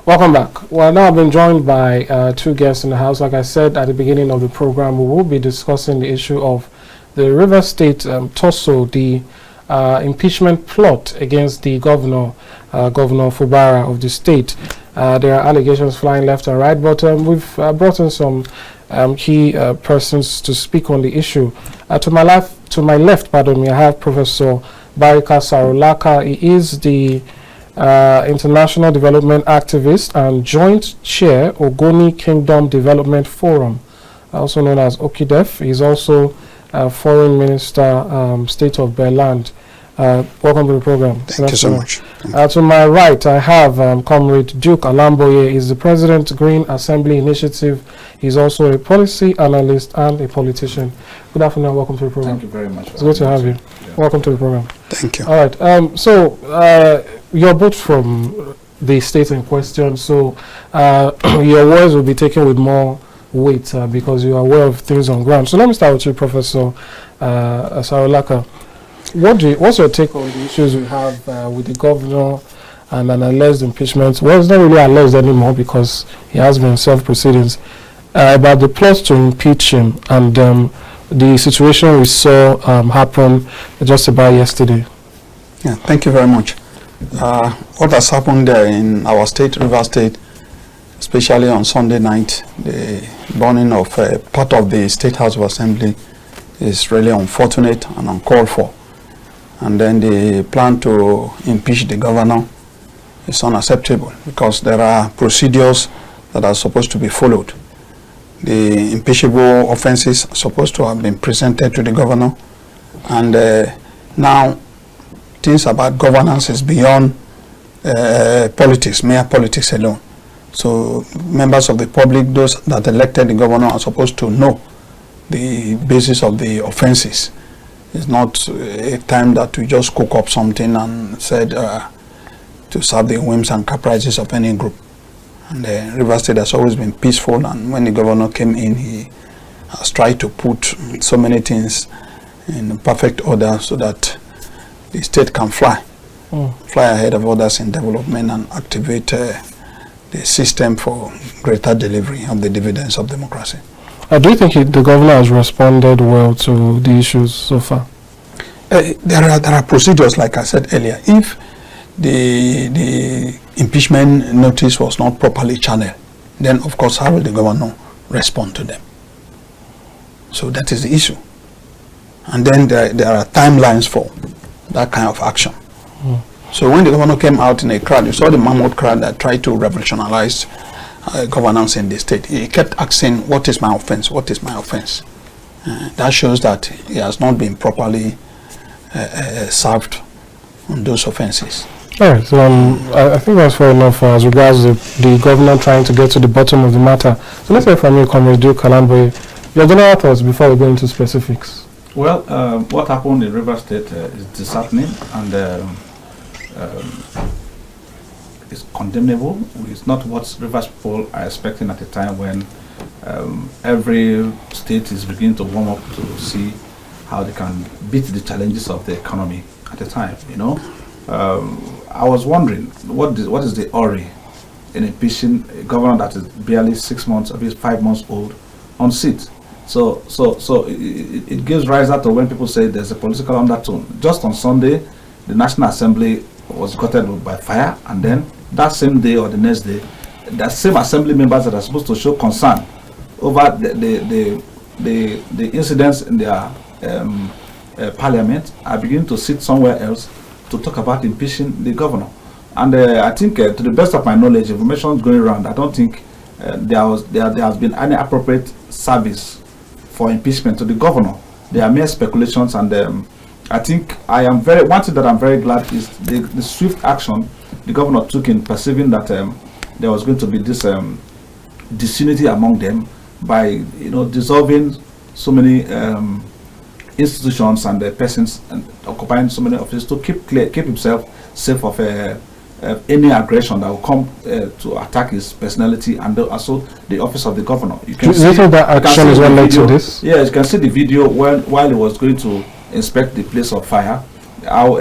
Welcome back. Well, now I've been joined by two guests in the house. Like I said at the beginning of the program, we will be discussing the issue of the Rivers State tussle, the impeachment plot against the Governor Fubara of the state. There are allegations flying left and right, but we've brought in some key persons to speak on the issue. To my left, pardon me, I have Professor Barika Saro-Laka. He is the International Development Activist and Joint Chair, Ogoni Kingdom Development Forum, also known as OKIDEF. He's also Foreign Minister, State of Berland. Welcome to the program. Thank you so much. To my right, I have Comrade Duke Alamboye. He's the President, Green Assembly Initiative. He's also a policy analyst and a politician. Good afternoon. Welcome to the program. Thank you very much. It's good to have you. Yeah. Welcome to the program. Thank you. All right. So you're both from the state in question. So your words will be taken with more weight because you are aware of things on ground. So let me start with you, Professor Saro-Laka. What's your take on the issues we have with the governor and an alleged impeachment? Well, it's not really alleged anymore because he has been self-proceedings about the plot to impeach him and the situation we saw happen just about yesterday. Yeah, thank you very much. What has happened in our state, Rivers State, especially on Sunday night, the burning of part of the State House of Assembly is really unfortunate and uncalled for. And then the plan to impeach the governor is unacceptable because there are procedures that are supposed to be followed. The impeachable offenses are supposed to have been presented to the governor, and now things about governance is beyond politics, mere politics alone. So members of the public, those that elected the governor, are supposed to know the basis of the offenses. It's not a time that we just cook up something and said to serve the whims and caprices of any group. And Rivers State has always been peaceful, and when the governor came in, he has tried to put so many things in perfect order so that the state can fly ahead of others in development and activate the system for greater delivery of the dividends of democracy. Do you think the governor has responded well to the issues so far? There are procedures, like I said earlier. If the impeachment notice was not properly channeled, then of course how will the governor respond to them? So that is the issue. And then there are timelines for that kind of action. So when the governor came out in a crowd, you saw the mammoth crowd that tried to revolutionize governance in the state. He kept asking, what is my offense? What is my offense? That shows that he has not been properly served on those offenses. All right, so I think that's fair enough as regards the governor trying to get to the bottom of the matter. So let's hear from you, Comrade Duke Alamboye. Your general thoughts before we go into specifics. Well, what happened in Rivers State is disheartening and it's condemnable. It's not what Rivers people are expecting at a time when every state is beginning to warm up to see how they can beat the challenges of the economy at a time. You know, I was wondering what is the hurry in impeaching a governor that is barely 6 months, at least 5 months old, on seat. So it gives rise to when people say there's a political undertone. Just on Sunday, the National Assembly was gutted by fire, and then that same day or the next day, the same assembly members that are supposed to show concern over the incidents in their parliament are beginning to sit somewhere else to talk about impeaching the governor. And I think, to the best of my knowledge, information going around, I don't think there has been any appropriate service for impeachment to the governor. There are mere speculations, and I think one thing that I'm very glad is the swift action the governor took in perceiving that there was going to be this disunity among them by dissolving so many institutions and persons and occupying so many offices to keep himself safe of any aggression that will come to attack his personality and also the office of the governor. You can see that action is what led to this. Yeah, you can see the video while he was going to inspect the place of fire, how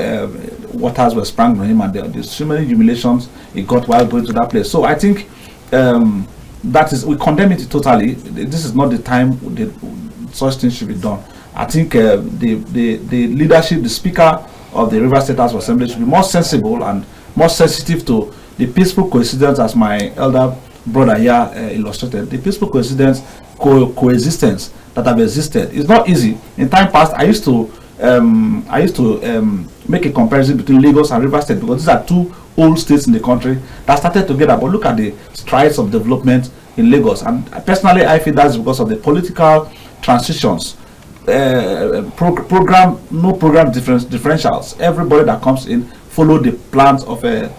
waters were sprung on him, and there's so many humiliations he got while going to that place. So I think that is, we condemn it totally. This is not the time such things should be done. I think the leadership, the Speaker of the Rivers State House of Assembly should be more sensible and more sensitive to the peaceful coexistence, as my elder brother here illustrated, the peaceful coexistence that have existed. It's not easy. In time past, I used to make a comparison between Lagos and Rivers State, because these are two old states in the country that started together. But look at the strides of development in Lagos, and personally, I feel that's because of the political transitions. No program differentials. Everybody that comes in follow the plans of their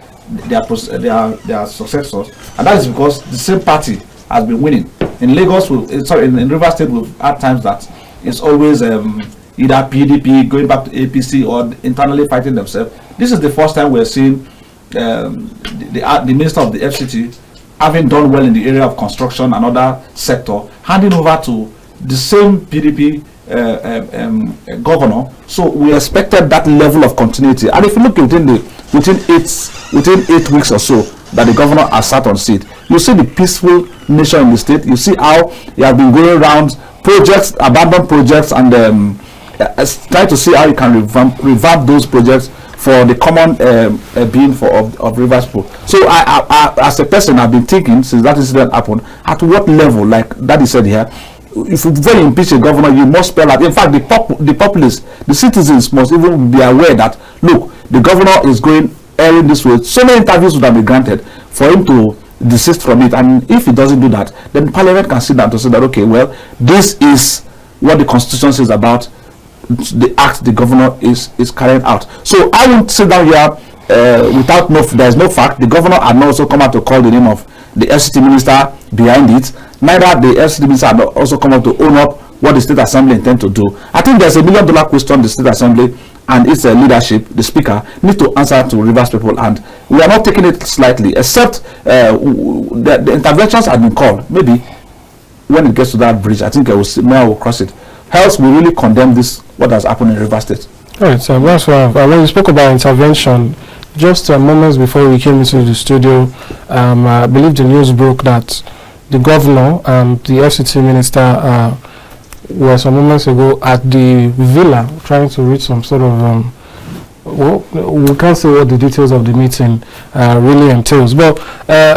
successors, and that is because the same party has been winning. In Lagos, in Rivers State, we've had times that it's always either PDP going back to APC or internally fighting themselves. This is the first time we're seeing the Minister of the FCT, having done well in the area of construction and other sector, handing over to the same PDP governor. So we expected that level of continuity. And if you look within 8 weeks or so that the governor has sat on seat, you see the peaceful nation in the state. You see how he has been going around projects, abandoned projects, and try to see how he can revamp those projects for the common being of Rivers people. So I as a person, I've been thinking since that incident happened, at what level, like Daddy said here, if you really impeach a governor, you must spell out. In fact, the populace, the citizens must even be aware that, look, the governor is going airing this way. So many interviews would have been granted for him to desist from it. And if he doesn't do that, then Parliament can sit down to say that, okay, well, this is what the Constitution says about the act the governor is carrying out. So I won't sit down here without there's no fact. The governor had not also come out to call the name of the FCT minister behind it. Neither the FCT minister had also come out to own up what the State Assembly intend to do. I think there's $1 million question the State Assembly and its leadership, the Speaker, need to answer to Rivers people, and we are not taking it slightly, except the interventions have been called. Maybe when it gets to that bridge, I think I will cross it. Else, we really condemn this, what has happened in Rivers State. All right, so that's why when you spoke about intervention, just moments before we came into the studio, I believe the news broke that the governor and the FCT minister were some moments ago at the villa trying to reach some sort of well, we can't say what the details of the meeting really entails, but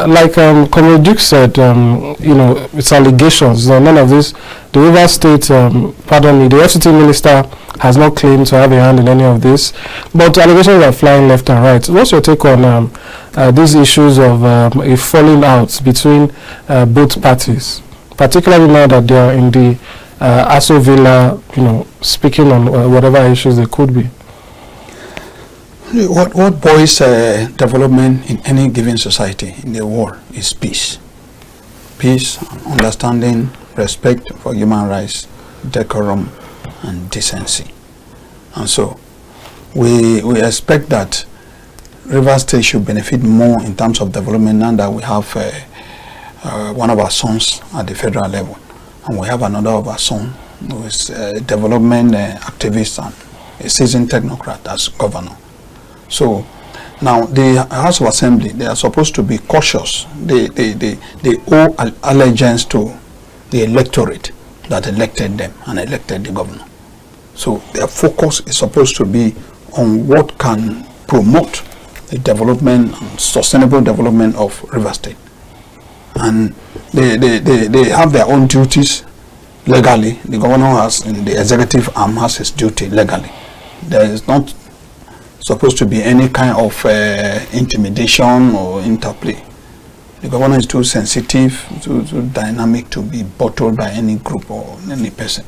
like Comr Duke said, you know, it's allegations. None of this. The Rivers State, pardon me, the FCT minister has not claimed to have a hand in any of this, but allegations are flying left and right. What's your take on these issues of a falling out between both parties, particularly now that they are in the Aso Villa, you know, speaking on whatever issues there could be? What boils development in any given society in the world is peace. Peace, understanding, respect for human rights, decorum, and decency. And so we expect that Rivers State should benefit more in terms of development now that we have one of our sons at the federal level, and we have another of our sons who is a development activist and a seasoned technocrat as governor. So now the House of Assembly, they are supposed to be cautious. They owe allegiance to the electorate that elected them and elected the governor. So their focus is supposed to be on what can promote the development and sustainable development of Rivers State. And they have their own duties legally. The governor has, in the executive arm, has his duty legally. There is not supposed to be any kind of intimidation or interplay. The governor is too sensitive, too dynamic to be bottled by any group or any person.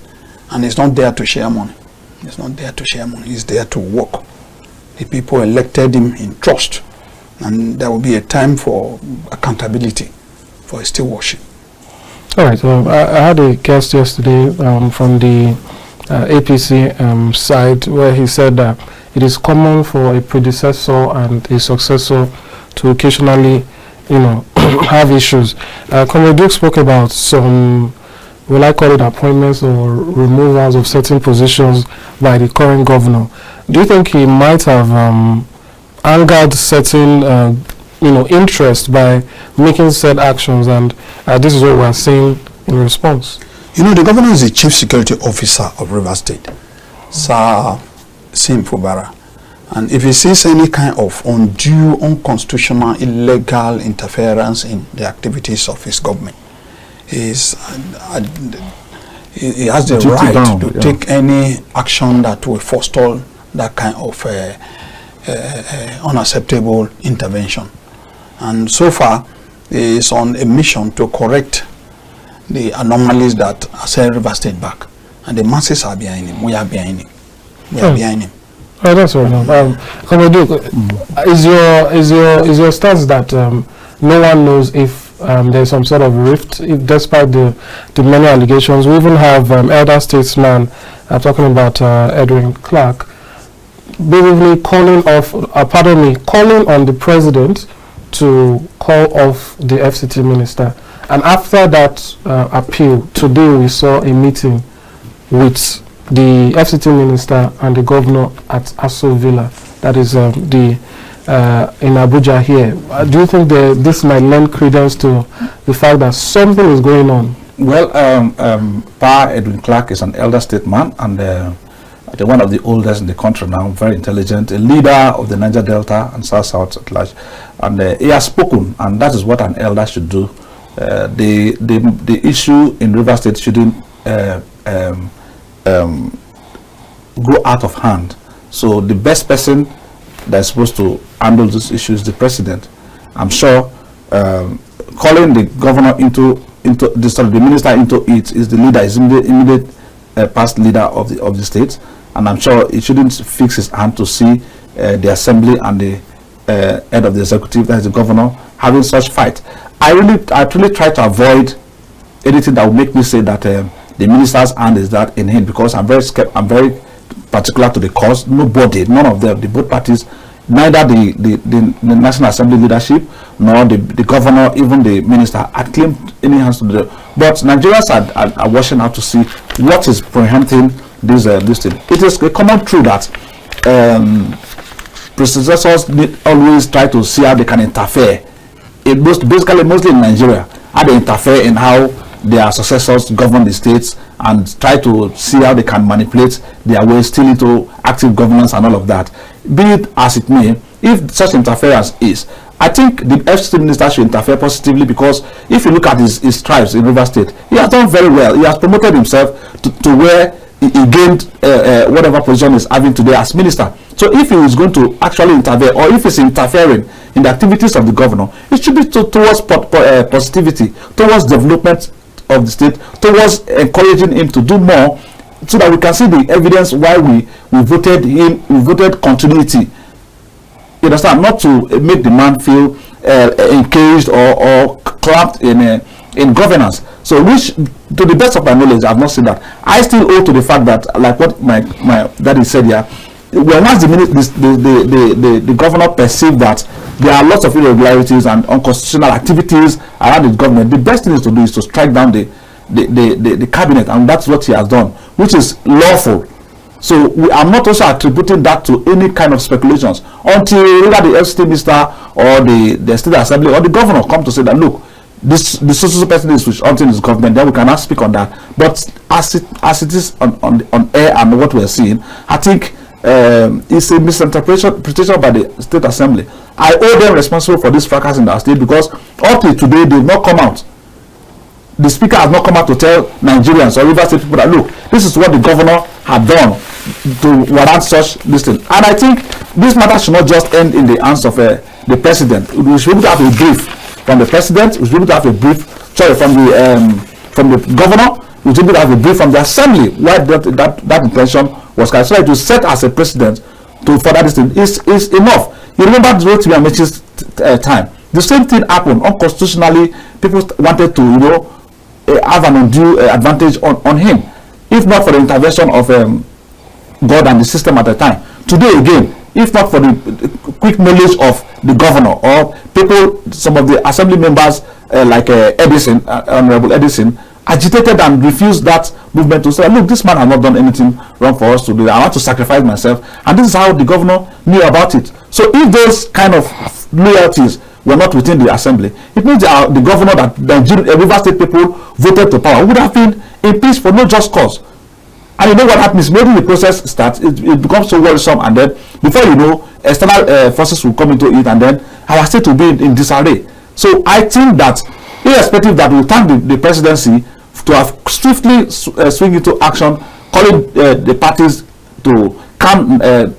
And he's not there to share money. He's not there to share money. He's there to work. The people elected him in trust. And there will be a time for accountability for his stewardship. All right. I had a guest yesterday from the APC side where he said that it is common for a predecessor and a successor to occasionally, you know, have issues. Comr Duke spoke about some, will I call it appointments or removals of certain positions by the current governor. Do you think he might have angered certain interest by making said actions, and this is what we are seeing in response. The governor is the chief security officer of River State, Sir Sim Fubara. And if he sees any kind of undue, unconstitutional, illegal interference in the activities of his government, he has the right to take any action that will forestall that kind of unacceptable intervention. And so far, he is on a mission to correct the anomalies that set River State back. And the masses are behind him. We are behind him. We are behind him. Oh, that's right. Is your stance that no one knows if there's some sort of rift, if despite the many allegations? We even have elder statesman, talking about Edwin Clark, basically calling on the president to call off the FCT minister. And after that appeal, today we saw a meeting with the FCT minister and the governor at Aso Villa, that is in Abuja here. Do you think this might lend credence to the fact that something is going on? Well, Pa Edwin Clark is an elder statesman and one of the oldest in the country now, very intelligent, a leader of the Niger Delta and South at large. And he has spoken, and that is what an elder should do. The issue in River State shouldn't go out of hand. So the best person that's supposed to handle this issue is the president. I'm sure calling the governor the minister into it is the leader, is immediate past leader of the state, and I'm sure he shouldn't fix his hand to see the assembly and the head of the executive, that is the governor, having such fight. I truly try to avoid anything that would make me say that the minister's hand is that in him, because I'm very particular to the cause. Nobody, none of them, the both parties, neither the National Assembly leadership nor the governor, even the minister, had claimed any hands to the. But Nigerians are watching out to see what is preempting this thing. It is a common truth that predecessors always try to see how they can interfere. Mostly in Nigeria, how they interfere in how their successors govern the states and try to see how they can manipulate their way still into active governance and all of that. Be it as it may, if such interference is, I think the FCT minister should interfere positively, because if you look at his strides in River State, he has done very well. He has promoted himself to where he gained whatever position he's having today as minister. So if he is going to actually interfere, or if he's interfering in the activities of the governor, it should be towards positivity, towards development of the state, towards encouraging him to do more, so that we can see the evidence why we voted him. We voted continuity. You understand? Not to make the man feel engaged or clamped in governance. So, which, to the best of my knowledge, I have not seen that. I still owe to the fact that, like what my daddy said here, when once the governor perceived that there are lots of irregularities and unconstitutional activities around the government, the best thing is to do is to strike down the cabinet, and that's what he has done, which is lawful. So we are not also attributing that to any kind of speculations until either the FCT minister or the state assembly or the governor come to say that, look, the social person is switched in his government, then we cannot speak on that. But as it is on air and what we're seeing, I think it's a misinterpretation by the state assembly. I owe them responsible for this fracas in our state, because up to today they've not come out. The speaker has not come out to tell Nigerians or River State people that, look, this is what the governor had done to warrant such this thing. And I think this matter should not just end in the hands of the president. We should be able to have a brief from the president. We should be able to have a brief, from the governor. We should be able to have a brief from the assembly why that intention was carried. So that to set as a precedent to further this thing is enough. You remember the Rotimi Amaechi's time. The same thing happened. Unconstitutionally, people wanted to, have an undue advantage on him, if not for the intervention of God and the system at the time. Today again, if not for the quick knowledge of the governor or people, some of the assembly members like Edison, Honorable Edison, agitated and refused that movement to say, look, this man has not done anything wrong for us to do. I want to sacrifice myself. And this is how the governor knew about it. So if those kind of loyalties were not within the assembly, it means the governor that the River State people voted to power would have been impeached for no just cause. And you know what happens? Maybe the process starts, it becomes so worrisome, and then before you know, external forces will come into it, and then our state will be in disarray. So I think that, irrespective that we thank the presidency to have swiftly swing into action, calling the parties to calm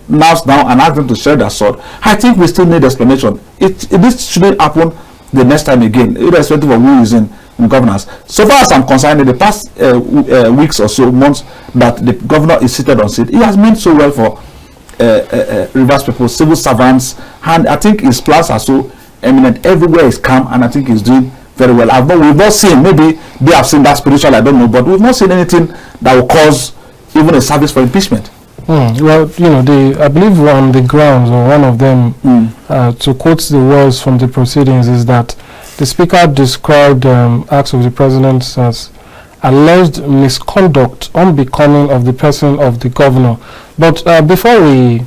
nerves down and ask them to share their sword, I think we still need explanation. This shouldn't happen the next time again, irrespective of who is in governance. So far as I'm concerned, in the past weeks or so, months that the governor is seated on seat, he has meant so well for Rivers people, civil servants, and I think his plans are so eminent. Everywhere is calm, and I think he's doing very well. We've not seen, maybe they have seen that spiritual, I don't know, but we've not seen anything that will cause even a service for impeachment. Well, you know, I believe on the grounds, or one of them, to quote the words from the proceedings, is that the Speaker described acts of the President as alleged misconduct unbecoming of the person of the governor. But before we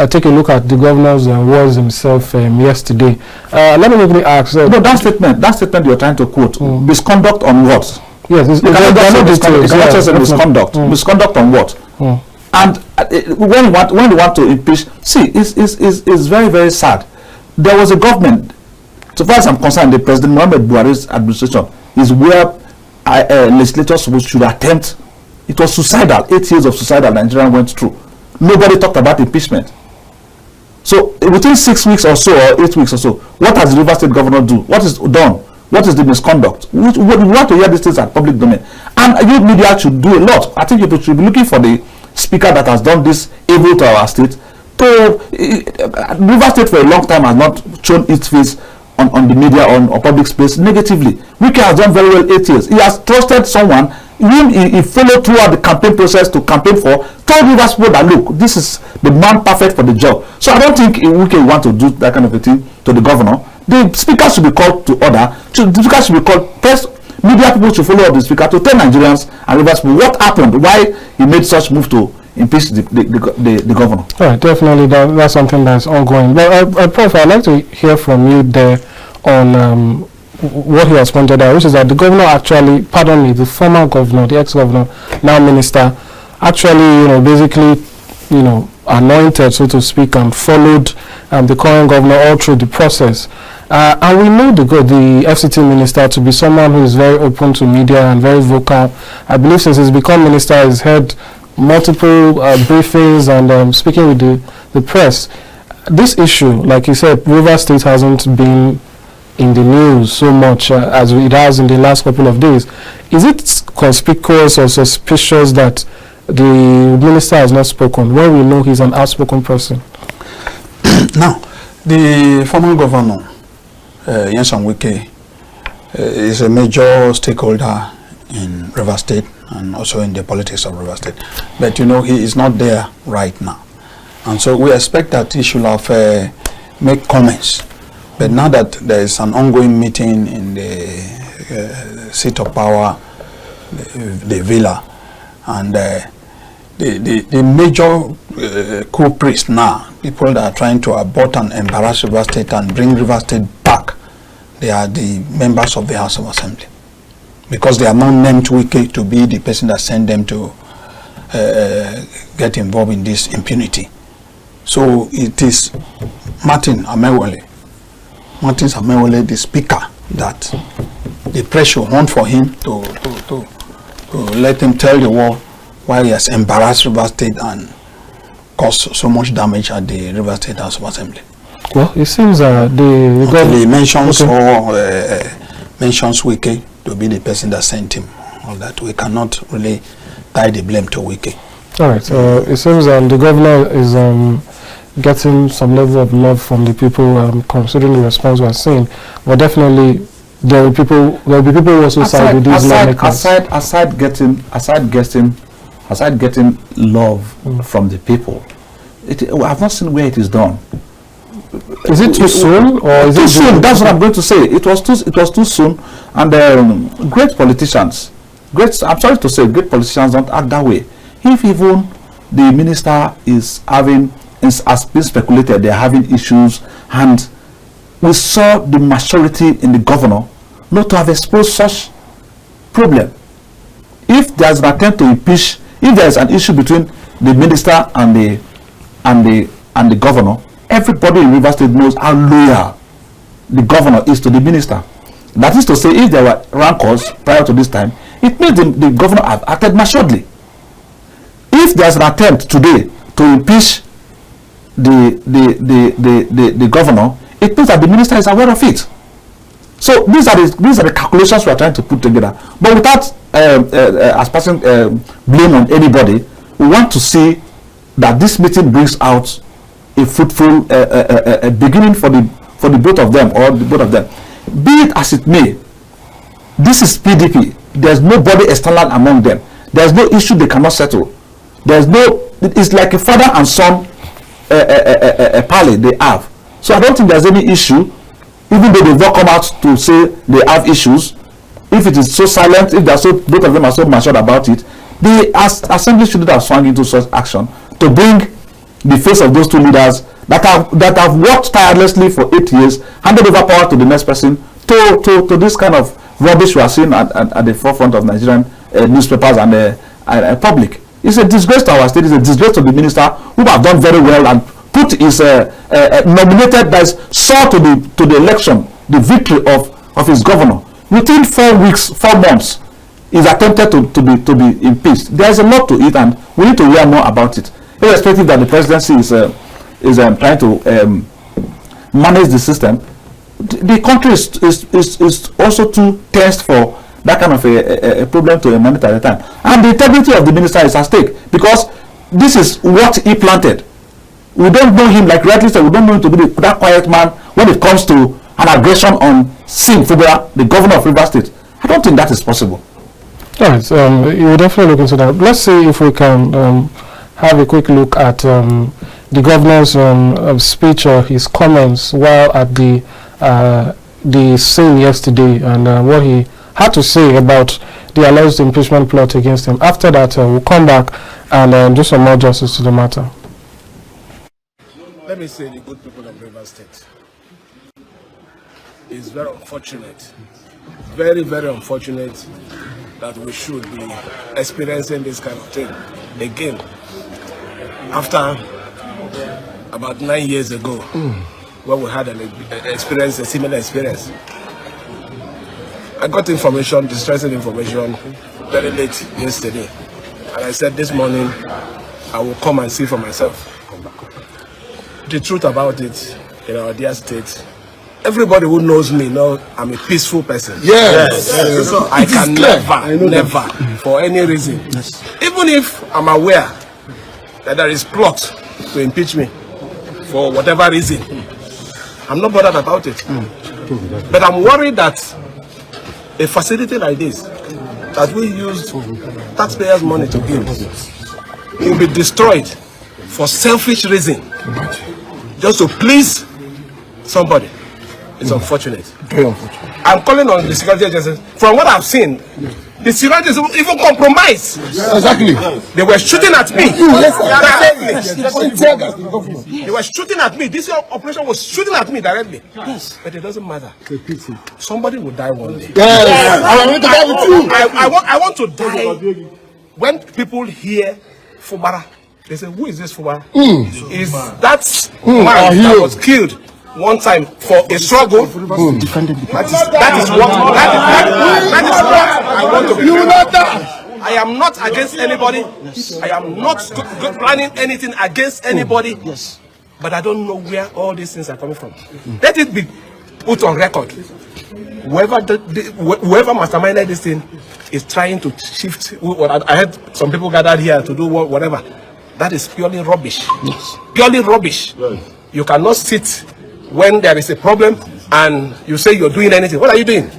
take a look at the governor's words himself yesterday, let me quickly ask. No, that statement you're trying to quote, misconduct on what? Yes, it's misconduct. Misconduct on what? And when you want to impeach, see, it's very, very sad. There was a government, so far as I'm concerned, the President Muhammad Buhari's administration is where legislators should attempt. It was suicidal. 8 years of suicidal Nigeria went through. Nobody talked about impeachment. So within 6 weeks or so, or 8 weeks or so, what has the River State governor do? What is done? What is the misconduct? We want to hear these things at public domain. And you media should do a lot. I think people should be looking for the speaker that has done this evil to our state. River State for a long time has not shown its face on the media, on public space negatively. Wike has done very well 8 years. He has trusted someone whom he followed throughout the campaign process to campaign for, told Rivers people that, look, this is the man perfect for the job. So I don't think Wike want to do that kind of a thing to the governor. The speaker should be called to order. The speaker should be called. Press media people should follow up the speaker to tell Nigerians and Rivers people what happened, why he made such move to impeach the governor. All right, definitely that's something that's ongoing. But Prof, I'd like to hear from you there on what he has pointed out, which is that the governor actually, pardon me, the former governor, the ex-governor, now minister, actually, basically, anointed, so to speak, and followed the current governor all through the process. And we know the FCT minister to be someone who is very open to media and very vocal. I believe since he's become minister, he's had multiple briefings and speaking with the press. This issue, like you said, River State hasn't been in the news so much as it has in the last couple of days. Is it conspicuous or suspicious that the minister has not spoken when we know he's an outspoken person? Now, the former governor, Nyesom Wike, is a major stakeholder in River State and also in the politics of River State. But he is not there right now. And so we expect that he should have made comments. But now that there is an ongoing meeting in the seat of power, the villa, and the major culprits now, people that are trying to abort and embarrass River State and bring River State back, they are the members of the House of Assembly. Because they are not named Wike to be the person that sent them to get involved in this impunity. So it is Martin Amewole, the speaker, that the pressure want for him to let him tell the world why he has embarrassed River State and caused so much damage at the River State House of Assembly. Well, it seems he mentions mentions Wike to be the person that sent him. All that we cannot really tie the blame to Wike. All right. It seems the governor is getting some level of love from the people, considering the response we are seeing. But definitely, there will be people who also side with these lawmakers. Aside getting love from the people, I have not seen where it is done. Is it too soon, or is it too soon? That's what I'm going to say. It was too soon, and great politicians I'm sorry to say, great politicians don't act that way. If even the minister is has been speculated, they're having issues, and we saw the maturity in the governor not to have exposed such problem. If there's an attempt to impeach, if there's an issue between the minister and the governor, everybody in Rivers State knows how loyal the governor is to the minister. That is to say, if there were rancors prior to this time, it means the governor have acted maturedly. If there's an attempt today to impeach the governor, it means that the minister is aware of it. So these are the calculations we are trying to put together. But without passing blame on anybody, we want to see that this meeting brings out a fruitful beginning for the both of them, or the both of them. Be it as it may, this is PDP. There's nobody external among them. There's no issue they cannot settle. It's like a father and son parley they have. So I don't think there's any issue, even though they've not come out to say they have issues. If it is so silent, if both of them are so matured about it, the assembly shouldn't have swung into such action to bring the face of those two leaders that have worked tirelessly for 8 years, handed over power to the next person, to this kind of rubbish we are seeing at the forefront of Nigerian newspapers and public. It's a disgrace to our state. It's a disgrace to the minister, who have done very well and put his nominated, that is, saw to the election the victory of his governor. Within 4 months, is attempted to be impeached. There is a lot to it, and we need to hear more about it, irrespective that the presidency is trying to manage the system. The country is also too tense for that kind of a problem to emanate at a time, and the integrity of the minister is at stake, because this is what he planted. We don't know him, like rightly said, we don't know him to be that quiet man when it comes to an aggression on Sim Fubara, the governor of Rivers State. I don't think that is possible. All right, you will definitely look into that. Let's see if we can have a quick look at the governor's speech or his comments while at the scene yesterday, and what he had to say about the alleged impeachment plot against him. After that, we'll come back and do some more justice to the matter. Let me say, the good people of Rivers State, it's very unfortunate, very, very unfortunate that we should be experiencing this kind of thing again after about 9 years ago, when we had a similar experience. I got information, distressing information, very late yesterday, and I said this morning I will come and see for myself. The truth about it, in our dear state, everybody who knows me knows I'm a peaceful person. Yes. I can never, for any reason, even if I'm aware that there is plot to impeach me for whatever reason, I'm not bothered about it. But I'm worried that a facility like this, that we use taxpayers' money to build, will be destroyed for selfish reason, just to please somebody. It's unfortunate. Very unfortunate. I'm calling on the security agencies. From what I've seen, the security agencies even compromised. Yes, exactly. They were shooting at me. They were shooting at me. This operation was shooting at me directly. Yes. But it doesn't matter. Somebody will die one day. Yes. I want to die with you. I want to die when people hear Fubara. They say, who is this Fubara? Is that man that was killed one time for a struggle? That is what I want to be. You will not die. I am not against anybody. I am not planning anything against anybody. Yes. But I don't know where all these things are coming from. Let it be put on record. Whoever masterminded this thing is trying to shift. I had some people gathered here to do whatever. That is purely rubbish. Yes. Purely rubbish. Yes. You cannot sit when there is a problem and you say you're doing anything. What are you doing?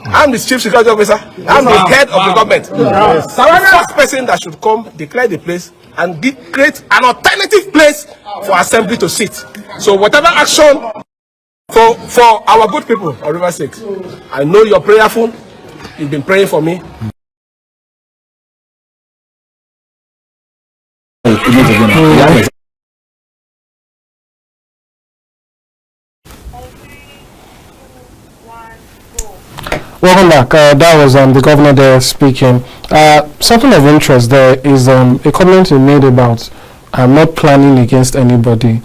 I'm the chief security officer. I'm the head of the government. Yes. The first person that should come, declare the place, and create an alternative place for assembly to sit. So whatever action for our good people of Rivers State, I know you're prayerful. You've been praying for me. Welcome back. That was the governor there speaking. Something of interest there is a comment he made about not planning against anybody.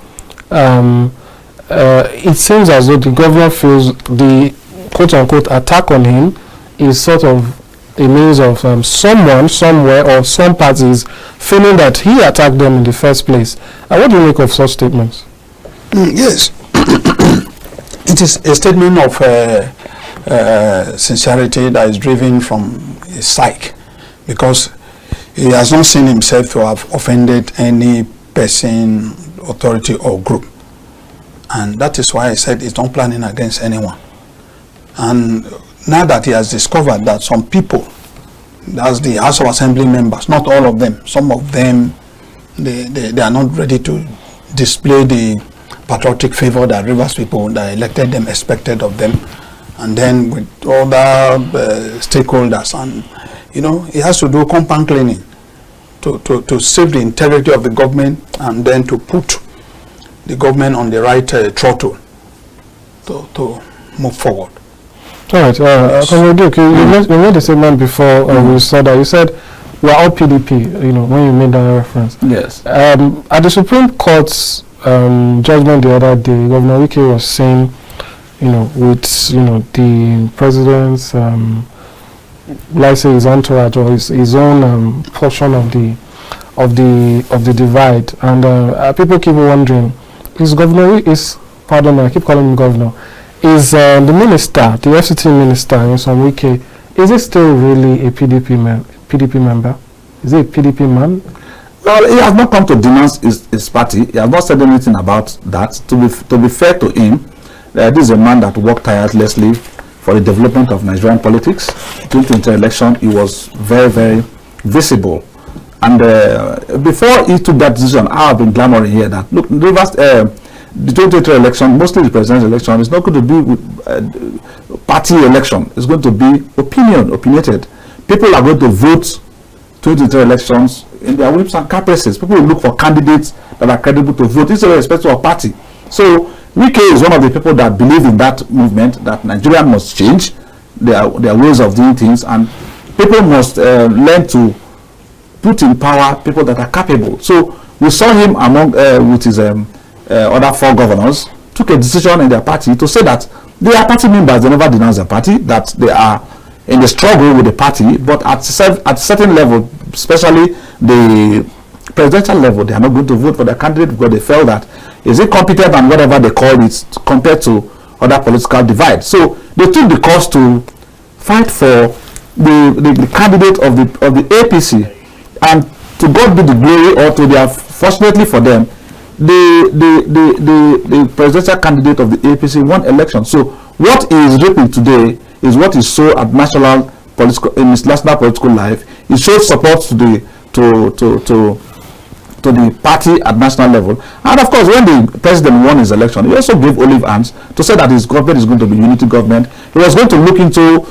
It seems as though the governor feels the quote-unquote attack on him is sort of a means of someone, somewhere, or some parties feeling that he attacked them in the first place. What do you make of such statements? Yes. It is a statement of sincerity that is driven from his psyche, because he has not seen himself to have offended any person, authority, or group. And that is why I said he's not planning against anyone. And now that he has discovered that some people, that's the House of Assembly members, not all of them, some of them, they are not ready to display the patriotic favor that Rivers people that elected them expected of them. And then with other stakeholders, and he has to do compound cleaning to save the integrity of the government, and then to put the government on the right throttle to move forward. All right, Comr Duke, you made a statement before we saw that. You said we're all PDP, when you made that reference. Yes. At the Supreme Court's judgment the other day, Governor Wike was saying, with the president's let's say his entourage or his own portion of the divide, and people keep wondering, is Governor pardon me, I keep calling him Governor, is the minister, the FCT minister in some Wike, is he still really a PDP member? Is he a PDP man? Well, he has not come to denounce his party. He has not said anything about that. To be fair to him, this is a man that worked tirelessly for the development of Nigerian politics. During the election, he was very, very visible. And before he took that decision, I have been clamoring here that, look, the 2023 election, mostly the presidential election, is not going to be party election. It's going to be opinionated. People are going to vote 2023 elections in their whips and caprices. People will look for candidates that are credible to vote, irrespective of party. So Wike is one of the people that believe in that movement, that Nigeria must change their ways of doing things, and people must learn to put in power people that are capable. So we saw him among with his other 4 governors, took a decision in their party to say that they are party members. They never denounce their party, that they are in the struggle with the party, but at certain level, especially the presidential level, they are not going to vote for their candidate because they felt that is it competent and whatever they call it compared to other political divide. So they took the course to fight for the candidate of the APC, and to God be the glory, or to their fortunately for them, the presidential candidate of the APC won election. So what is reaping today is what is so at national political, in his national political life. He showed support to the party at national level, and of course, when the president won his election, he also gave olive hands to say that his government is going to be unity government. He was going to look into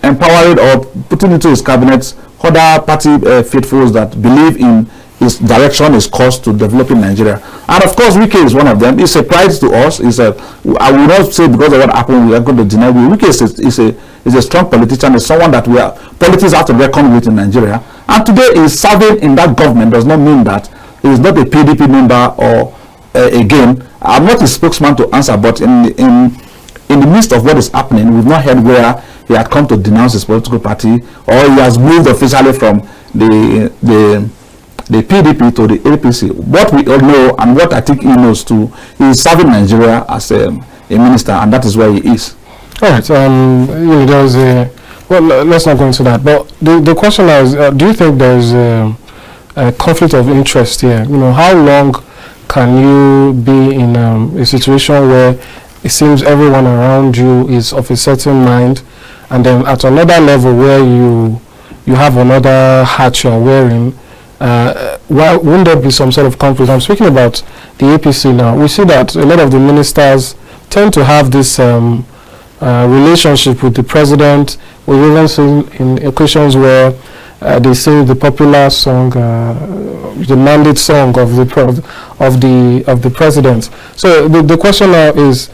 empowering or putting into his cabinet other party faithfuls that believe in his direction, his course to developing Nigeria. And of course, Wike is one of them. It's a pride to us. I will not say because of what happened we are going to deny. Wike is a strong politician. Is someone that politics have to reckon with in Nigeria. And today he is serving in that government does not mean that he is not a PDP member or again. I'm not a spokesman to answer, but in the midst of what is happening, we've not heard where he had come to denounce his political party, or he has moved officially from the PDP to the APC. What we all know, and what I think he knows too, he is serving Nigeria as a minister, and that is where he is. All right. There's a well. Let's not go into that. But the question is, do you think there's a conflict of interest here? How long can you be in a situation where it seems everyone around you is of a certain mind, and then at another level where you have another hat you're wearing? Why wouldn't there be some sort of conflict? I'm speaking about the APC now. We see that a lot of the ministers tend to have this relationship with the president. We've even seen in occasions where they sing the popular song, the mandate song of the president. So the question now is,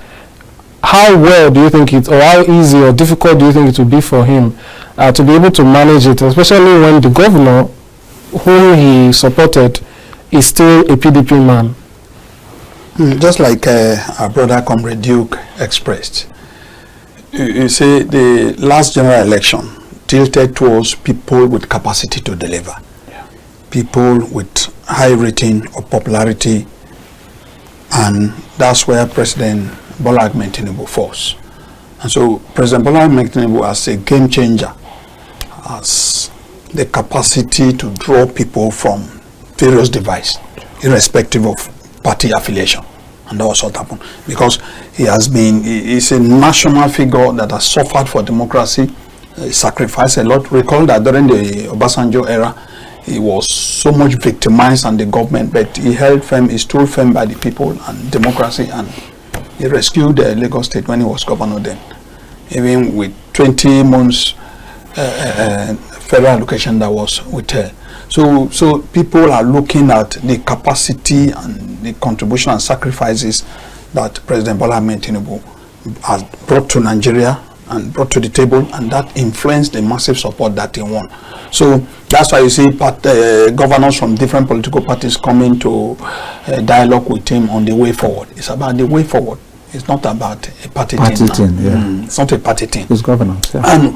how well do you think it, or how easy or difficult do you think it will be for him to be able to manage it, especially when the governor whom he supported is still a PDP man? Just like our brother Comrade Duke expressed, you see, the last general election tilted towards people with capacity to deliver, people with high rating of popularity, and that's where President Bola Ahmed Tinubu falls. And so President Bola Ahmed Tinubu, as a game changer, has the capacity to draw people from various divides, irrespective of party affiliation. And that was what happened, because he's a national figure that has suffered for democracy, sacrificed a lot. Recall that during the Obasanjo era, he was so much victimized and the government, but he held firm, he stood firm by the people and democracy, and he rescued the Lagos State when he was governor then, even with 20 months federal allocation that was withheld. So people are looking at the capacity and the contribution and sacrifices that President Bola Ahmed Tinubu has brought to Nigeria and brought to the table, and that influenced the massive support that he won. So that's why you see governors from different political parties coming to dialogue with him on the way forward. It's about the way forward. It's not about a party thing. It's not a party thing. It's governance. Yeah. And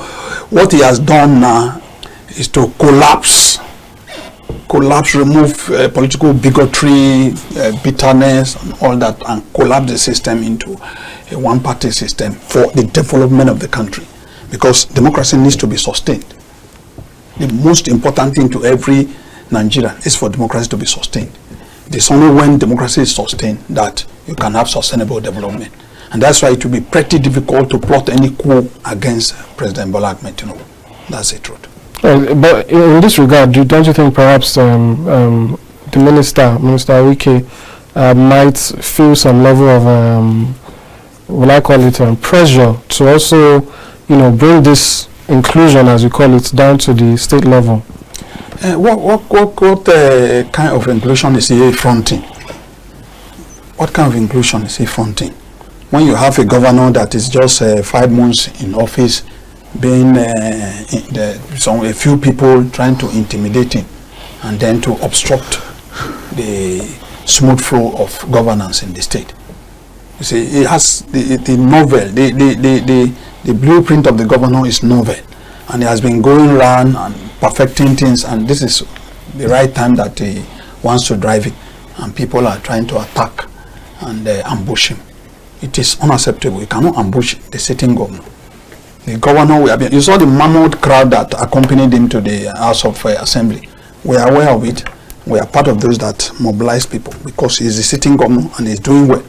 what he has done now is to collapse, remove political bigotry, bitterness, and all that, and collapse the system into a one-party system for the development of the country. Because democracy needs to be sustained. The most important thing to every Nigerian is for democracy to be sustained. It's only when democracy is sustained that you can have sustainable development. And that's why it will be pretty difficult to plot any coup against President Bola Ahmed Tinubu. That's the truth. But in this regard, don't you think perhaps the Minister Wike, might feel some level of, will I call it, pressure to also, bring this inclusion, as you call it, down to the state level? What kind of inclusion is he fronting? What kind of inclusion is he fronting? When you have a governor that is just 5 months in office, being a few people trying to intimidate him, and then to obstruct the smooth flow of governance in the state. You see, it has the novel, the blueprint of the governor is novel, and he has been going around and perfecting things, and this is the right time that he wants to drive it, and people are trying to attack and ambush him. It is unacceptable. You cannot ambush the sitting governor. The governor, you saw the mammoth crowd that accompanied him to the House of Assembly. We are aware of it. We are part of those that mobilize people, because he is the sitting governor and he's doing well.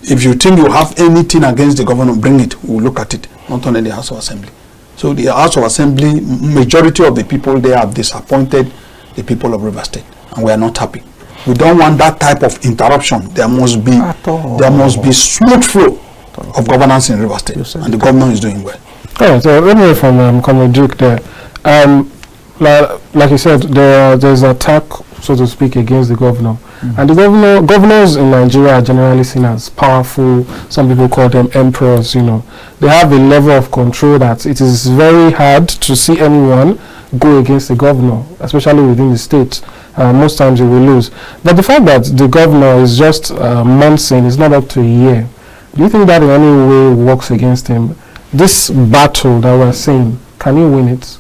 If you think you have anything against the governor, bring it. We'll look at it, not only the House of Assembly. So the House of Assembly, majority of the people there have disappointed the people of River State, and we are not happy. We don't want that type of interruption. There must be smooth flow of governance in River State, and the governor is doing well. Oh, so let me hear from Comrade Duke there. Like you said, there's an attack, so to speak, against the governor. And the governors in Nigeria are generally seen as powerful. Some people call them emperors, They have a level of control that it is very hard to see anyone go against the governor, especially within the state. Most times he will lose. But the fact that the governor is just months in, is not up to a year, do you think that in any way works against him? This battle that we're seeing, can he win it?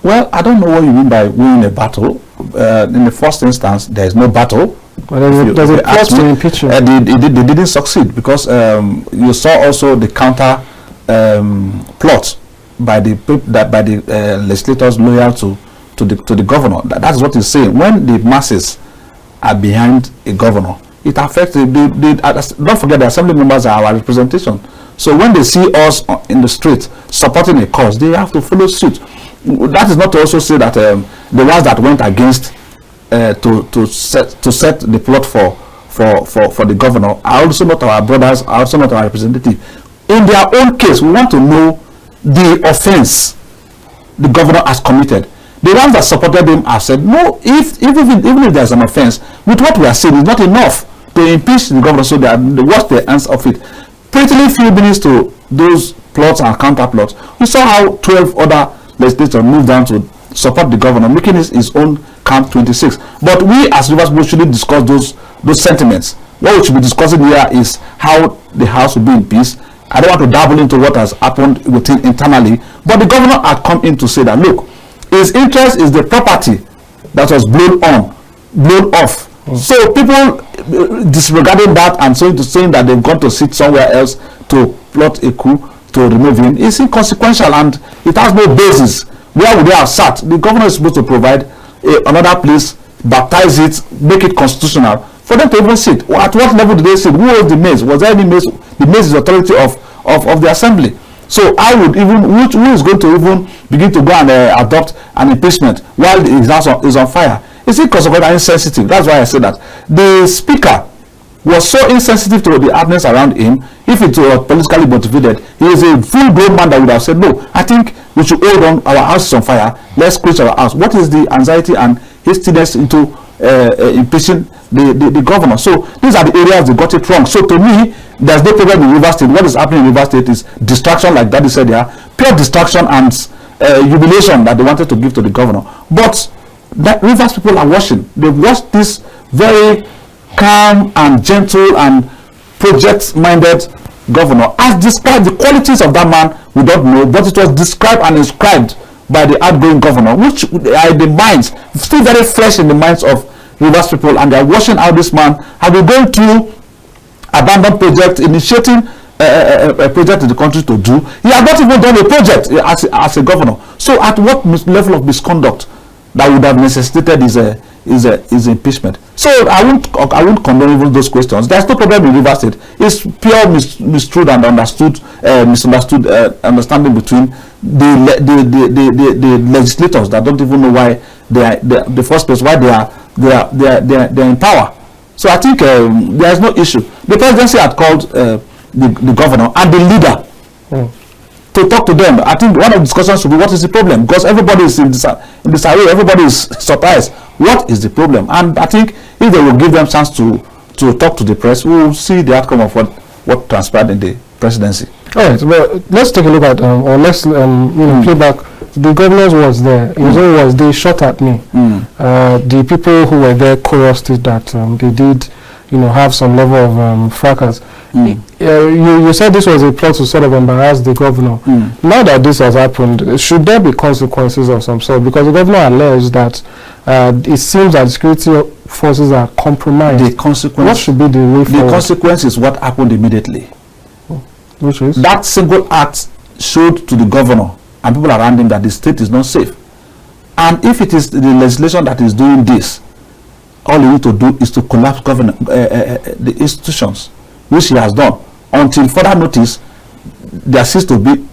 Well, I don't know what you mean by winning a battle. In the first instance, there is no battle. But there's a plot to impeach him. They didn't succeed, because you saw also the counter plot by the legislators loyal to the governor. That's what he's saying. When the masses are behind a governor, it affects don't forget the assembly members are our representation. So when they see us in the street supporting a cause, they have to follow suit. That is not to also say that the ones that went against to set the plot for the governor are also not our brothers, are also not our representative. In their own case, we want to know the offense the governor has committed. The ones that supported him have said, no, even if there's an offense, with what we are saying is not enough to impeach the governor, so that they wash their hands of it. Pretty few minutes to those plots and counter plots. We saw how 12 other legislators moved down to support the governor, making his own camp 26. But we as Rivers Board should discuss those sentiments. What we should be discussing here is how the House will be in peace. I don't want to dabble into what has happened within internally, but the governor had come in to say that, look, his interest is the property that was blown off. So people disregarding that and saying that they've gone to sit somewhere else to plot a coup to remove him is inconsequential, and it has no basis. Where would they have sat? The governor is supposed to provide another place, baptize it, make it constitutional for them to even sit. At what level did they sit? Who was the maze? Was there any maze? The maze is the authority of the assembly. So I would even, who is going to even begin to go and adopt an impeachment while his house is on fire? Is it consequential and insensitive? That's why I say that. The speaker was so insensitive to the hardness around him. If it was politically motivated, he is a full-grown man that would have said, no, I think we should hold on, our house is on fire, let's quit our house. What is the anxiety and hastiness into impeaching the governor? So these are the areas they got it wrong. So to me, there's no problem in Rivers State. What is happening in Rivers State is distraction, like Daddy said here, pure distraction and jubilation that they wanted to give to the governor. But that Rivers people are watching. They've watched this very calm and gentle and project-minded governor. As described, the qualities of that man we don't know, but it was described and inscribed by the outgoing governor, which are in the minds, still very fresh in the minds of Rivers people, and they are watching how this man has been going through abandoned project, initiating a project in the country to do. He has not even done a project as a governor. So at what level of misconduct that would have necessitated his impeachment? So I won't condone even those questions. There's no problem in Rivers State. It's pure mistruth and misunderstood understanding between the legislators that don't even know why they are the first place, why they are in power. So I think there is no issue. The presidency had called the governor and the leader to talk to them. I think one of the discussions should be, what is the problem? Because everybody is in disarray, everybody is surprised. What is the problem? And I think if they will give them chance to talk to the press, we will see the outcome of what transpired in the presidency. All right, well, let's take a look at, or let's play back. The governors was there. His own was, they shot at me. The people who were there chorused it that they did, have some level of fracas. You said this was a plot to sort of embarrass the governor. Now that this has happened, should there be consequences of some sort? Because the governor alleged that it seems that security forces are compromised. The consequence. What should be the way forward? The consequence is what happened immediately. Which is? That single act showed to the governor and people around him that the state is not safe. And if it is the legislation that is doing this, all you need to do is to collapse the institutions, which he has done. Until further notice, there ceases to be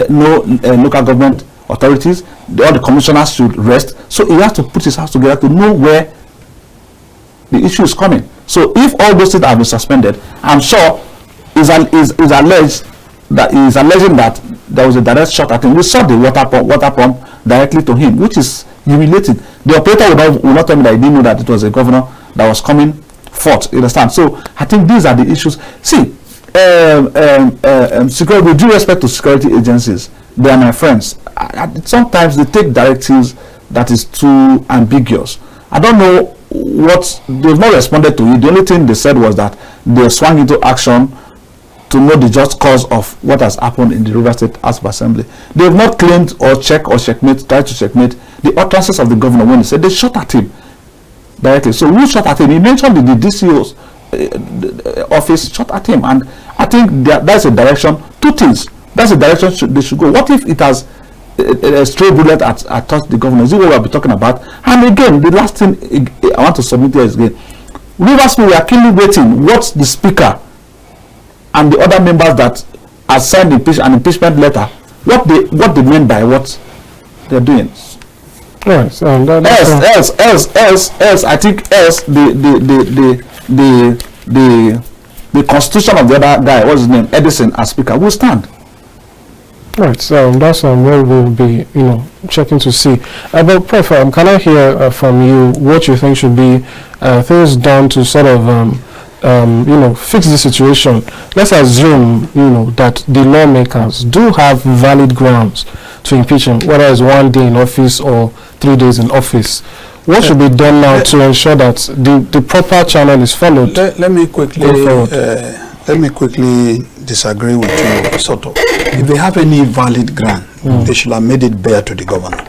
no local government authorities. All the commissioners should rest. So he has to put his house together to know where the issue is coming. So if all those things have been suspended, I'm sure is alleged that he is alleging that there was a direct shot at him. We saw the water pump directly to him, which is humiliating. The operator will not tell me that he didn't know that it was a governor that was coming forth. You understand? So I think these are the issues. See, security, with due respect to security agencies, they are my friends. Sometimes they take directives that is too ambiguous. I don't know what, they've not responded to it. The only thing they said was that they swung into action to know the just cause of what has happened in the Rivers State House of Assembly. They have not claimed or tried to checkmate the utterances of the governor when he said they shot at him directly. So who shot at him? He mentioned the DCO's office shot at him, and I think that's a direction. Two things. That's a direction they should go. What if it has a stray bullet at touched the governor? Is it what we'll be talking about? And again, the last thing I want to submit here is again, Rivers, we are keenly waiting what the speaker and the other members that have signed an impeachment letter, what they meant by what they're doing. Yes, else, I think the constitution of the other guy, what's his name, Edison, as speaker, will stand. Right, so that's where we'll be, checking to see. But Prof, can I hear from you what you think should be things done to sort of, fix the situation? Let's assume, that the lawmakers do have valid grounds to impeach him, whether it's 1 day in office or 3 days in office. What should be done now to ensure that the proper channel is followed? Let me quickly disagree with you, sort of. If they have any valid ground, they should have made it bare to the governor.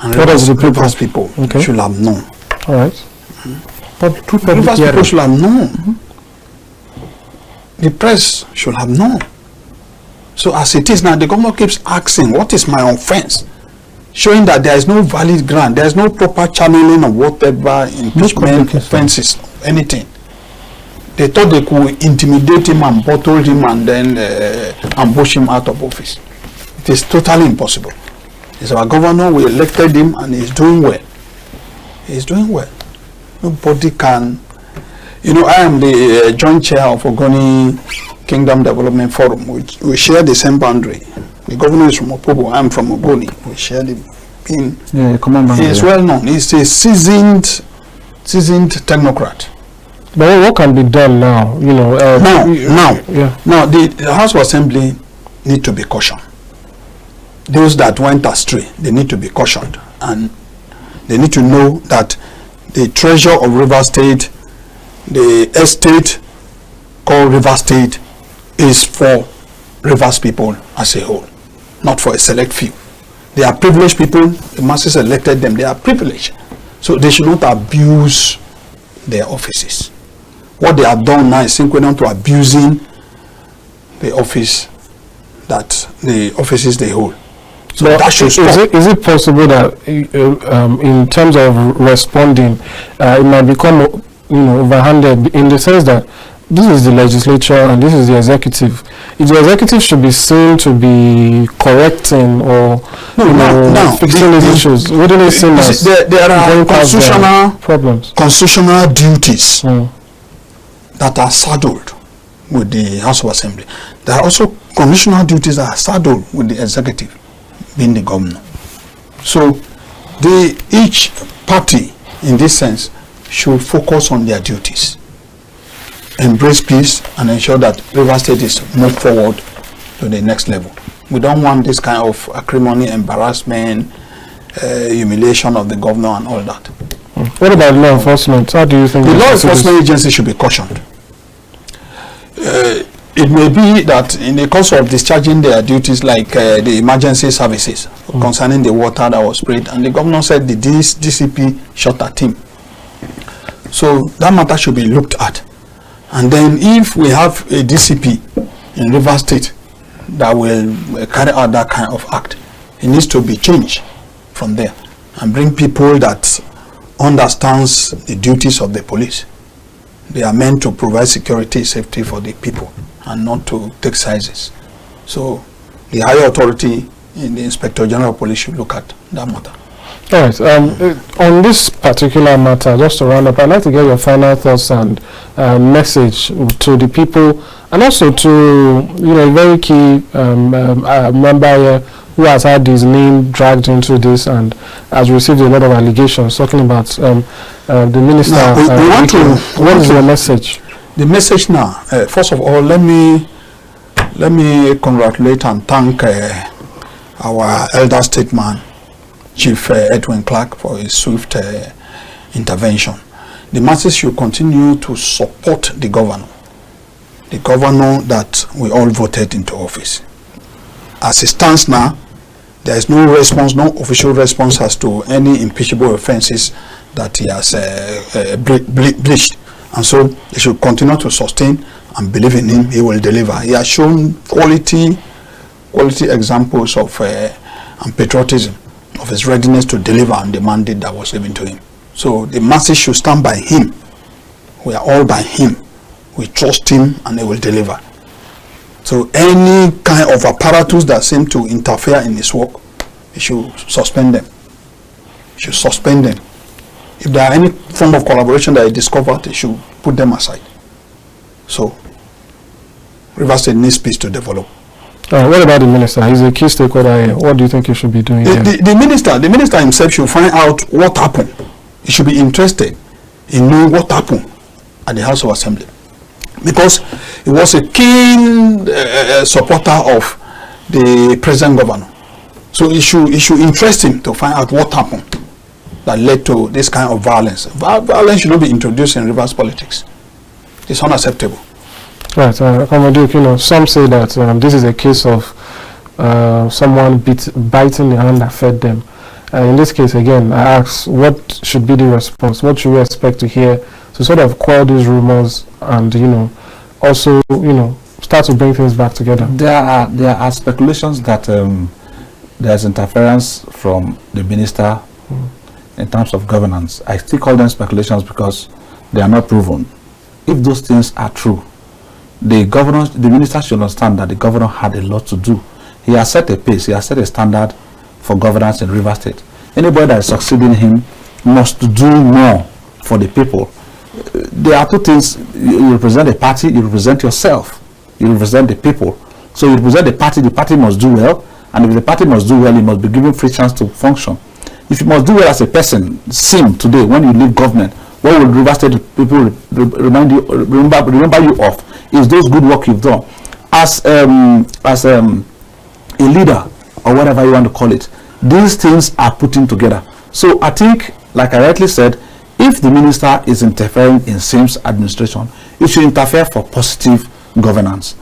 And Rivers people should have known. All right. Rivers people should have known. The press should have known. So as it is now, the governor keeps asking, what is my offense? Showing that there is no valid ground, there is no proper channeling of whatever impeachment offenses, anything. They thought they could intimidate him and bottle him and then ambush him out of office. It is totally impossible. It's our governor, we elected him and he's doing well. He's doing well. Nobody can... I am the joint chair of Ogoni Kingdom Development Forum. We share the same boundary. The governor is from Opobo, I am from Ogoni. We share the... He is well known. He's a seasoned technocrat. But what can be done now? Now, the House of Assembly need to be cautioned. Those that went astray, they need to be cautioned, and they need to know that the treasure of River State, the estate called River State, is for Rivers people as a whole, not for a select few. They are privileged people. The masses elected them. They are privileged, so they should not abuse their offices. What they have done now is synchronous to abusing the offices they hold. So that should stop. Is it possible that in terms of responding, it might become overhanded in the sense that this is the legislature and this is the executive? If the executive should be seen to be correcting or fixing these issues, wouldn't it seem as there are constitutional duties that are saddled with the House of Assembly. There are also constitutional duties that are saddled with the executive, being the governor. So each party in this sense should focus on their duties, embrace peace and ensure that River State is moved forward to the next level. We don't want this kind of acrimony, embarrassment, humiliation of the governor and all that. What about law enforcement? How do you think the law enforcement agency should be cautioned? It may be that in the course of discharging their duties, like the emergency services concerning the water that was sprayed, and the governor said the DCP shot at him. So that matter should be looked at. And then if we have a DCP in River State that will carry out that kind of act, it needs to be changed from there and bring people that understands the duties of the police. They are meant to provide security, safety for the people and not to take sizes. So the higher authority in the Inspector General of Police should look at that matter. All right. On this particular matter, just to round up, I'd like to get your final thoughts and message to the people, and also to a very key member here who has had his name dragged into this and has received a lot of allegations talking about the minister. What is your message? The message now, first of all, let me congratulate and thank our elder statesman, Chief Edwin Clark, for his swift intervention. The masses should continue to support the governor that we all voted into office. As it stands now, there is no response, no official response as to any impeachable offenses that he has breached. And so they should continue to sustain and believe in him. He will deliver. He has shown quality examples of and patriotism, of his readiness to deliver on the mandate that was given to him. So the masses should stand by him. We are all by him. We trust him and he will deliver. So any kind of apparatus that seem to interfere in his work, he should suspend them. He should suspend them. If there are any form of collaboration that he discovered, he should put them aside. So River State needs peace to develop. What about the minister? He's a key stakeholder here. What do you think he should be doing here? The minister himself should find out what happened. He should be interested in knowing what happened at the House of Assembly, because he was a keen supporter of the present governor. So it should interest him to find out what happened that led to this kind of violence. Violence should not be introduced in reverse politics. It's unacceptable. Right, Comr, some say that this is a case of someone biting the hand that fed them. In this case, again, I ask, what should be the response? What should we expect to hear to sort of quell these rumors and, also, start to bring things back together? There are speculations that there's interference from the minister in terms of governance. I still call them speculations because they are not proven. If those things are true, the minister should understand that the governor had a lot to do. He has set a pace, he has set a standard for governance in Rivers State. Anybody that is succeeding him must do more for the people. There are two things. You represent a party, you represent yourself, you represent the people. So you represent the party must do well, and if the party must do well, it must be given free chance to function. If you must do well as a person, today when you leave government, what will Rivers State people remember you of is those good work you've done as a leader or whatever you want to call it. These things are putting together. So I think, like I rightly said, if the minister is interfering in Sims administration, it should interfere for positive governance.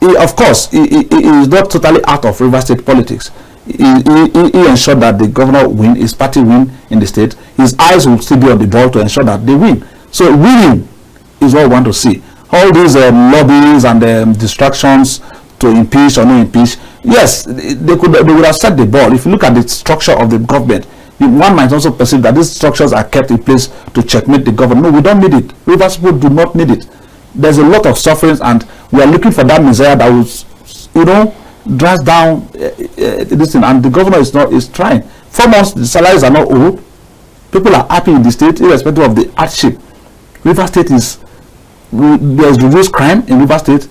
Of course, he is not totally out of Rivers State politics. He ensured that the governor win, his party win in the state. His eyes will still be on the ball to ensure that they win. So winning is what we want to see. All these lobbies and distractions to impeach or no impeach, yes, they would have set the ball. If you look at the structure of the government, one might also perceive that these structures are kept in place to checkmate the government. No, we don't need it. Rivers people do not need it. There's a lot of sufferings, and we are looking for that messiah that will, drive down this thing. And the governor is trying. 4 months, the salaries are not old. People are happy in the state, irrespective of the hardship. Rivers State there's reduced crime in Rivers State.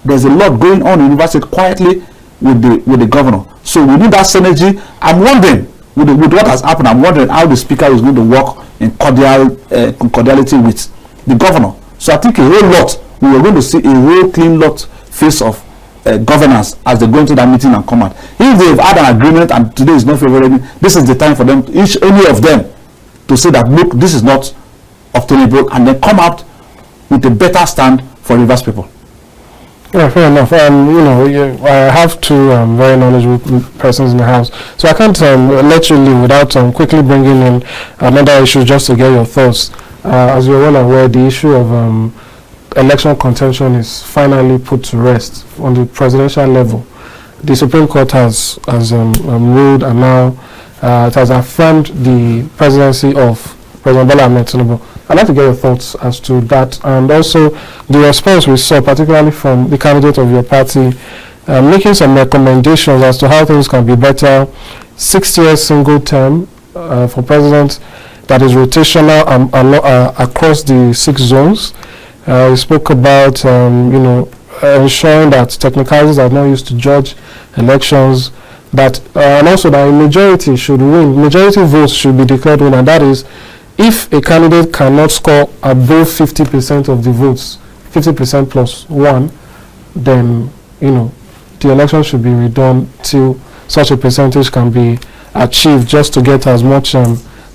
There's a lot going on in Rivers State quietly with the governor. So we need that synergy. I'm wondering, with what has happened, I'm wondering how the speaker is going to work in cordiality with the governor. So I think we are going to see a real clean lot face of governance as they go into that meeting and come out. If they've had an agreement and today is not favorable, this is the time for them, any of them, to say that, look, this is not obtainable, and then come out with a better stand for Rivers people. Yeah, fair enough. I have two very knowledgeable persons in the house, so I can't let you leave without quickly bringing in another issue just to get your thoughts. As you're well aware, the issue of election contention is finally put to rest on the presidential level. The Supreme Court has ruled, and now it has affirmed the presidency of President Bola Ahmed Tinubu. I'd like to get your thoughts as to that, and also the response we saw, particularly from the candidate of your party, making some recommendations as to how things can be better. 6-year single term for president that is rotational across the 6 zones. We spoke about ensuring that technicalities are not used to judge elections, that and also that a majority should win. Majority votes should be declared win, and that is, if a candidate cannot score above 50% of the votes, 50% plus 1, then the election should be redone till such a percentage can be achieved, just to get as much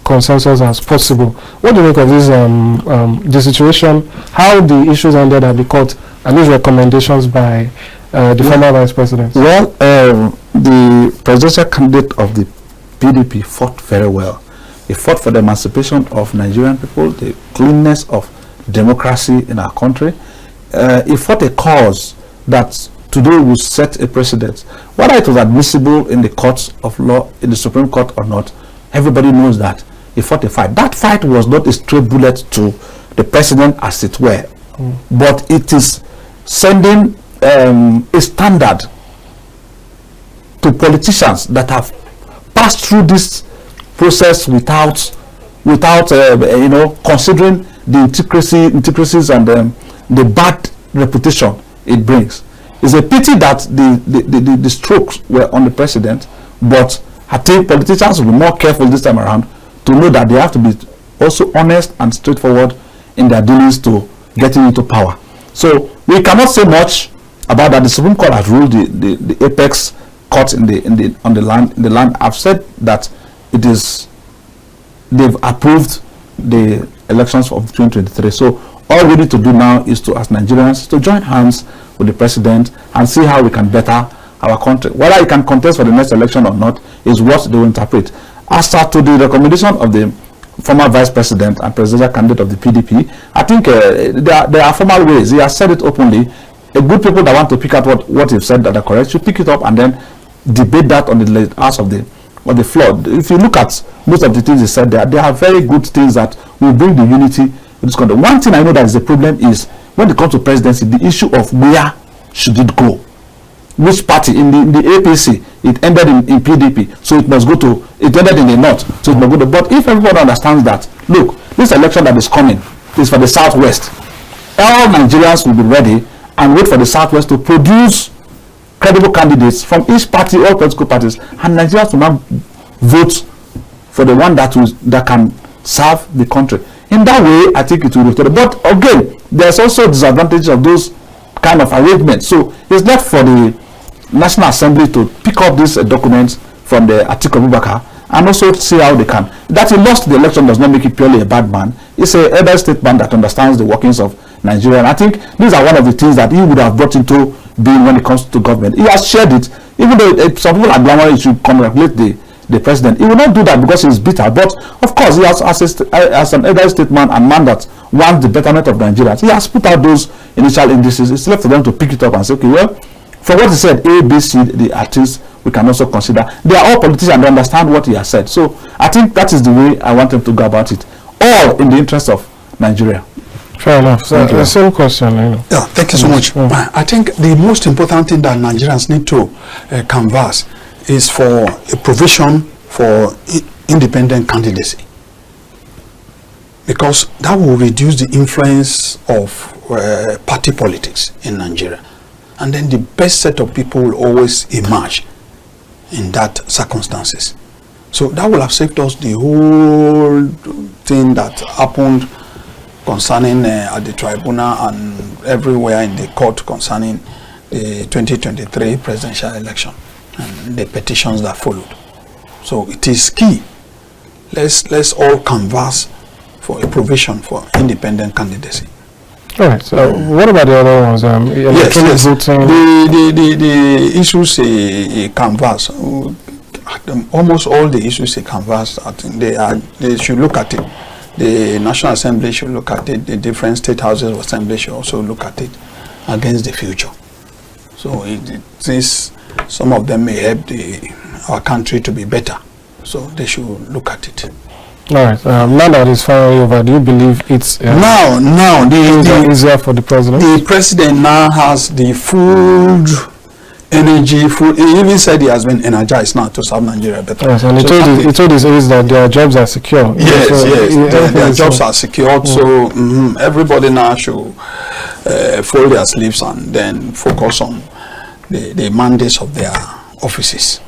consensus as possible. What do you make of this the situation, how the issues ended at the court, and these recommendations by the former vice president? Well, the presidential candidate of the PDP fought very well. He fought for the emancipation of Nigerian people, the cleanness of democracy in our country. He fought a cause that today will set a precedent. Whether it was admissible in the courts of law, in the Supreme Court or not, everybody knows that he fought a fight. That fight was not a straight bullet to the president, as it were, but it is sending a standard to politicians that have passed through this process without considering the intricacies and the bad reputation it brings. it's a pity that the strokes were on the president, but I think politicians will be more careful this time around to know that they have to be also honest and straightforward in their dealings to getting into power. So we cannot say much about that. The Supreme Court has ruled the apex court on the land. I've said that they've approved the elections of 2023. So all we need to do now is to, as Nigerians, to join hands with the president and see how we can better our country. Whether he can contest for the next election or not is what they will interpret. As to the recommendation of the former vice president and presidential candidate of the PDP, I think there are formal ways. He has said it openly. A good people that want to pick out what he's said that are correct should pick it up and then debate that on the house of the floor. If you look at most of the things he said there are very good things that will bring the unity in this country. One thing I know that is a problem is when it comes to presidency, the issue of where should it go. Which party? In the APC, it ended in PDP, so it must go to, it ended in the North, so it must go to, but if everyone understands that, look, this election that is coming is for the Southwest. All Nigerians will be ready and wait for the Southwest to produce credible candidates from each party, all political parties, and Nigerians will now vote for the one that can serve the country. In that way, I think it will be. But again, there's also disadvantages of those kind of arrangements. So it's left for the National Assembly to pick up these documents from the Atiku Abubakar and also see how they can. That he lost the election does not make it purely a bad man. It's an elder statesman that understands the workings of Nigeria. And I think these are one of the things that he would have brought into being when it comes to government. He has shared it, even though some people are clamoring he should congratulate the president. He will not do that because he's bitter. But of course, he has, as an elder statesman and man that wants the betterment of Nigerians, he has put out those initial indices. It's left for them to pick it up and say, okay, well, for what he said, A, B, C, the artists, we can also consider. They are all politicians, they understand what he has said. So I think that is the way I want them to go about it. All in the interest of Nigeria. Fair enough. So the same question. Yeah, thank you so much. I think the most important thing that Nigerians need to canvass is for a provision for independent candidacy, because that will reduce the influence of party politics in Nigeria, and then the best set of people will always emerge in that circumstances. So that will have saved us the whole thing that happened concerning at the tribunal and everywhere in the court concerning the 2023 presidential election and the petitions that followed. So it is key. Let's all canvass for a provision for independent candidacy. All right. So what about the other ones? Yes. The issues a canvass. Almost all the issues a canvass. I think they should look at it. The National Assembly should look at it. The different state houses of assembly should also look at it against the future. So some of them may help our country to be better. So they should look at it. All right. Now that it's finally over, do you believe it's now easier for the president? The president now has the full energy. He even said he has been energized now to serve Nigeria better. Yes, and he told his aides that their jobs are secure. Yes, their jobs are secured. So everybody now should fold their sleeves and then focus on the mandates of their offices.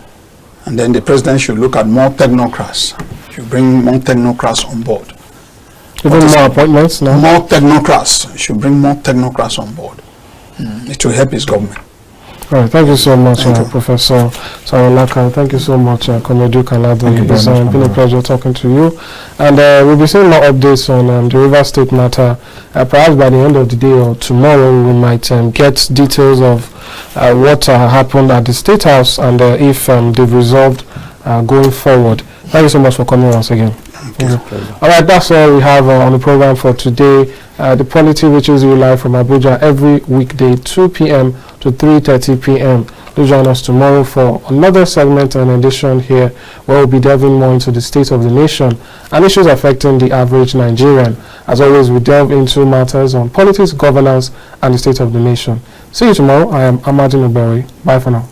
And then the president should look at more technocrats. Should bring more technocrats on board. Even more appointments now? More technocrats. Should bring more technocrats on board. It will help his government. All right, thank you so much, Professor Saro-Laka. Thank you so much, Comr. It's been a pleasure talking to you. And we'll be seeing more updates on the River State matter. Perhaps by the end of the day or tomorrow, we might get details of what happened at the State House and if they've resolved going forward. Thank you so much for coming once again. All right, that's all we have on the program for today. The POLITY reaches you live from Abuja every weekday, 2 p.m. to 3:30 p.m. Do join us tomorrow for another segment and edition here, where we'll be delving more into the state of the nation and issues affecting the average Nigerian. As always, we delve into matters on politics, governance, and the state of the nation. See you tomorrow. I am Amadin. Bye for now.